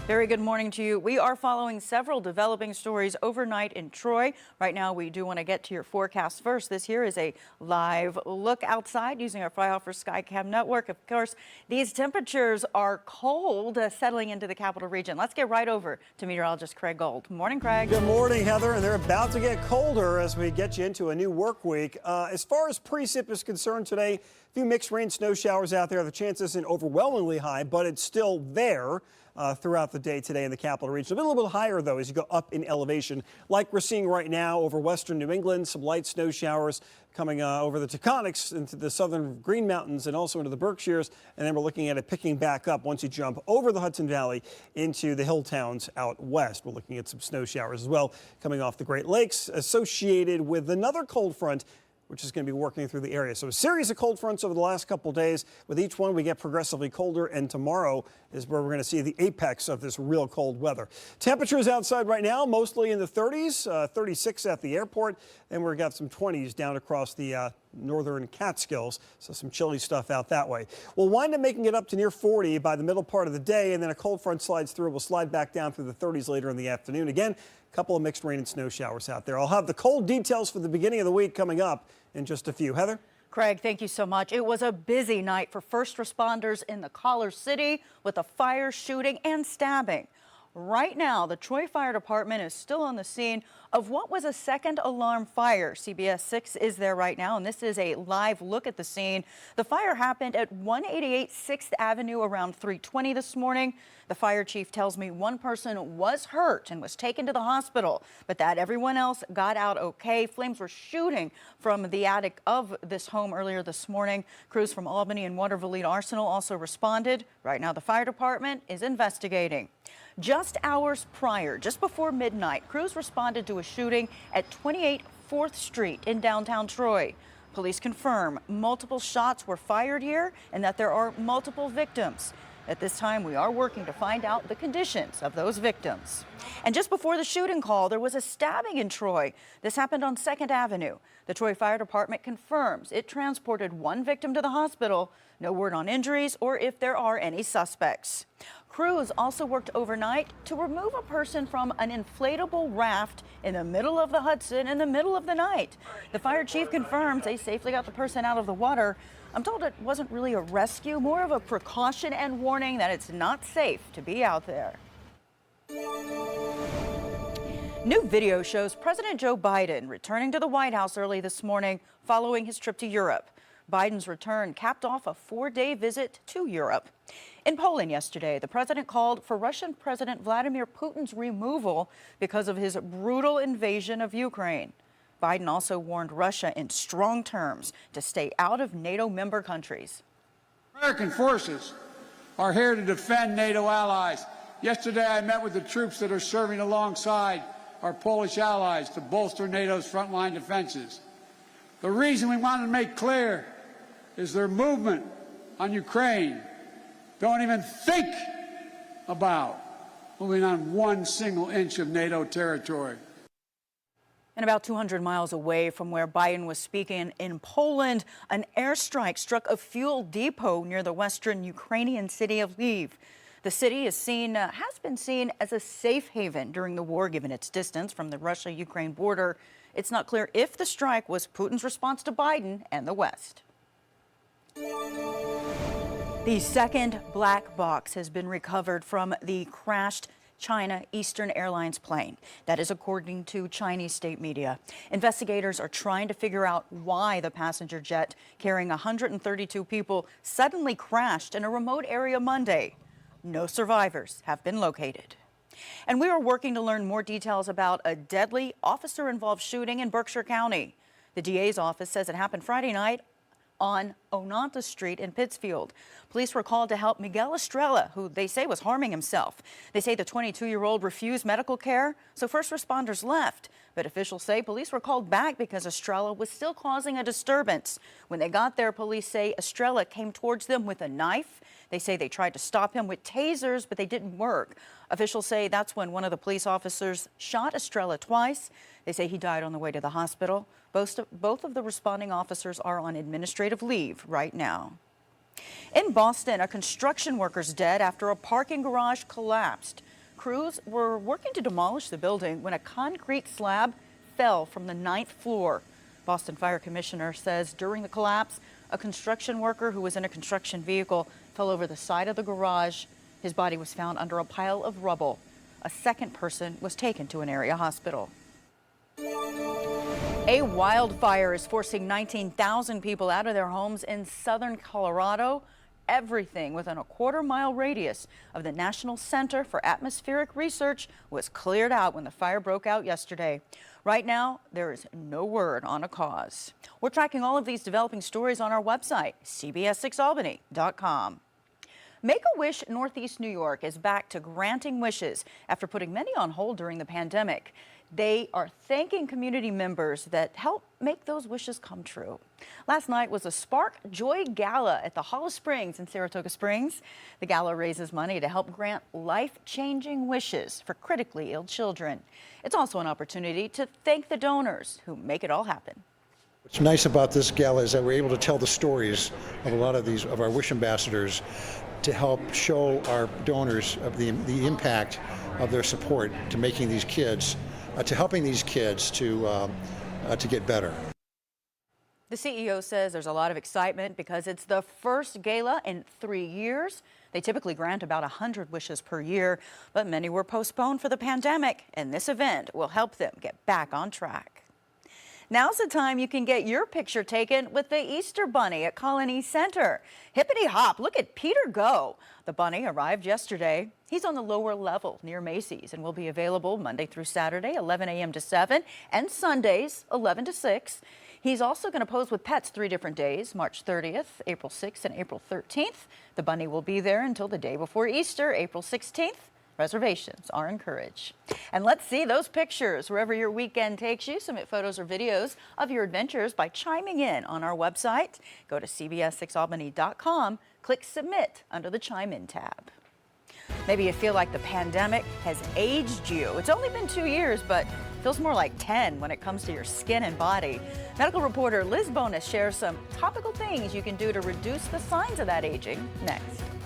Very good morning to you. We are following several developing stories overnight in Troy. Right now, we do want to get to your forecast first. This here is a live look outside using our Flyover Skycam network. Of course, these temperatures are cold settling into the capital region. Let's get right over to meteorologist Craig Gold. Morning, Craig. Good morning, Heather. And they're about to get colder as we get you into a new work week. As far as precip is concerned today, a few mixed rain snow showers out there. The chance isn't overwhelmingly high, but it's still there. Throughout the day today in the capital region. A little bit higher, though, as you go up in elevation, like we're seeing right now over western New England. Some light snow showers coming over the Taconics into the southern Green Mountains and also into the Berkshires. And then we're looking at it picking back up once you jump over the Hudson Valley into the hill towns out west. We're looking at some snow showers as well coming off the Great Lakes associated with another cold front, which is going to be working through the area. So a series of cold fronts over the last couple of days. With each one, we get progressively colder, and tomorrow is where we're going to see the apex of this real cold weather. Temperatures outside right now, mostly in the 30s, 36 at the airport, and we've got some 20s down across the northern Catskills, so some chilly stuff out that way. We'll wind up making it up to near 40 by the middle part of the day, and then a cold front slides through. We'll slide back down through the 30s later in the afternoon. Again, a couple of mixed rain and snow showers out there. I'll have the cold details for the beginning of the week coming up in just a few. Heather? Craig, thank you so much. It was a busy night for first responders in the Collar City with a fire, shooting, and stabbing. Right now, the Troy Fire Department is still on the scene of what was a second alarm fire. CBS 6 is there right now, and this is a live look at the scene. The fire happened at 188 6th Avenue around 3:20 this morning. The fire chief tells me one person was hurt and was taken to the hospital, but that everyone else got out okay. Flames were shooting from the attic of this home earlier this morning. Crews from Albany and Waterville Arsenal also responded. Right now, the fire department is investigating. Just hours prior, just before midnight, crews responded to a shooting at 28 4th Street in downtown Troy. Police confirm multiple shots were fired here and that there are multiple victims. At this time, we are working to find out the conditions of those victims. And just before the shooting call, there was a stabbing in Troy. This happened on 2nd Avenue. The Troy Fire Department confirms it transported one victim to the hospital. No word on injuries or if there are any suspects. Crews also worked overnight to remove a person from an inflatable raft in the middle of the Hudson in the middle of the night. The fire chief confirms they safely got the person out of the water. I'm told it wasn't really a rescue, more of a precaution and warning that it's not safe to be out there. New video shows President Joe Biden returning to the White House early this morning following his trip to Europe. Biden's return capped off a 4-day visit to Europe. In Poland yesterday, the president called for Russian President Vladimir Putin's removal because of his brutal invasion of Ukraine. Biden also warned Russia in strong terms to stay out of NATO member countries. American forces are here to defend NATO allies. Yesterday, I met with the troops that are serving alongside our Polish allies to bolster NATO's frontline defenses. The reason we want to make clear is their movement on Ukraine. Don't even think about moving on one single inch of NATO territory. And about 200 miles away from where Biden was speaking in Poland, an airstrike struck a fuel depot near the western Ukrainian city of Lviv. The city has been seen as a safe haven during the war, given its distance from the Russia-Ukraine border. It's not clear if the strike was Putin's response to Biden and the West. The second black box has been recovered from the crashed China Eastern Airlines plane. That is according to Chinese state media. Investigators are trying to figure out why the passenger jet carrying 132 people suddenly crashed in a remote area Monday. No survivors have been located. And we are working to learn more details about a deadly officer-involved shooting in Berkshire County. The DA's office says it happened Friday night on Ononta Street in Pittsfield. Police were called to help Miguel Estrella, who they say was harming himself. They say the 22-year-old refused medical care, so first responders left. But officials say police were called back because Estrella was still causing a disturbance. When they got there, police say Estrella came towards them with a knife. They say they tried to stop him with tasers, but they didn't work. Officials say that's when one of the police officers shot Estrella twice. They say he died on the way to the hospital. Both of the responding officers are on administrative leave right now. In Boston, a construction worker's dead after a parking garage collapsed. crews were working to demolish the building when a concrete slab fell from the 9th floor. Boston Fire Commissioner says during the collapse, a construction worker who was in a construction vehicle fell over the side of the garage. His body was found under a pile of rubble. A second person was taken to an area hospital. A wildfire is forcing 19,000 people out of their homes in southern Colorado. Everything within a quarter-mile radius of the National Center for Atmospheric Research was cleared out when the fire broke out yesterday. Right now, there is no word on a cause. We're tracking all of these developing stories on our website, cbs6albany.com. Make-A-Wish Northeast New York is back to granting wishes after putting many on hold during the pandemic. They are thanking community members that help make those wishes come true. Last night was a Spark Joy Gala at the Hollow Springs in Saratoga Springs. The gala raises money to help grant life-changing wishes for critically ill children. It's also an opportunity to thank the donors who make it all happen. What's nice about this gala is that we're able to tell the stories of a lot of our wish ambassadors to help show our donors of the impact of their support to making these kids, to helping these kids to get better. The CEO says there's a lot of excitement because it's the first gala in 3 years. They typically grant about 100 wishes per year, but many were postponed for the pandemic, and this event will help them get back on track. Now's the time you can get your picture taken with the Easter Bunny at Colony Center. Hippity hop, look at Peter go. The bunny arrived yesterday. He's on the lower level near Macy's and will be available Monday through Saturday, 11 a.m. to 7, and Sundays, 11 to 6. He's also going to pose with pets 3 different days, March 30th, April 6th, and April 13th. The bunny will be there until the day before Easter, April 16th. Reservations are encouraged. And let's see those pictures wherever your weekend takes you. Submit photos or videos of your adventures by chiming in on our website. Go to cbs6albany.com, click Submit under the Chime In tab. Maybe you feel like the pandemic has aged you. It's only been 2 years, but feels more like 10 when it comes to your skin and body. Medical reporter Liz Bonus shares some topical things you can do to reduce the signs of that aging next.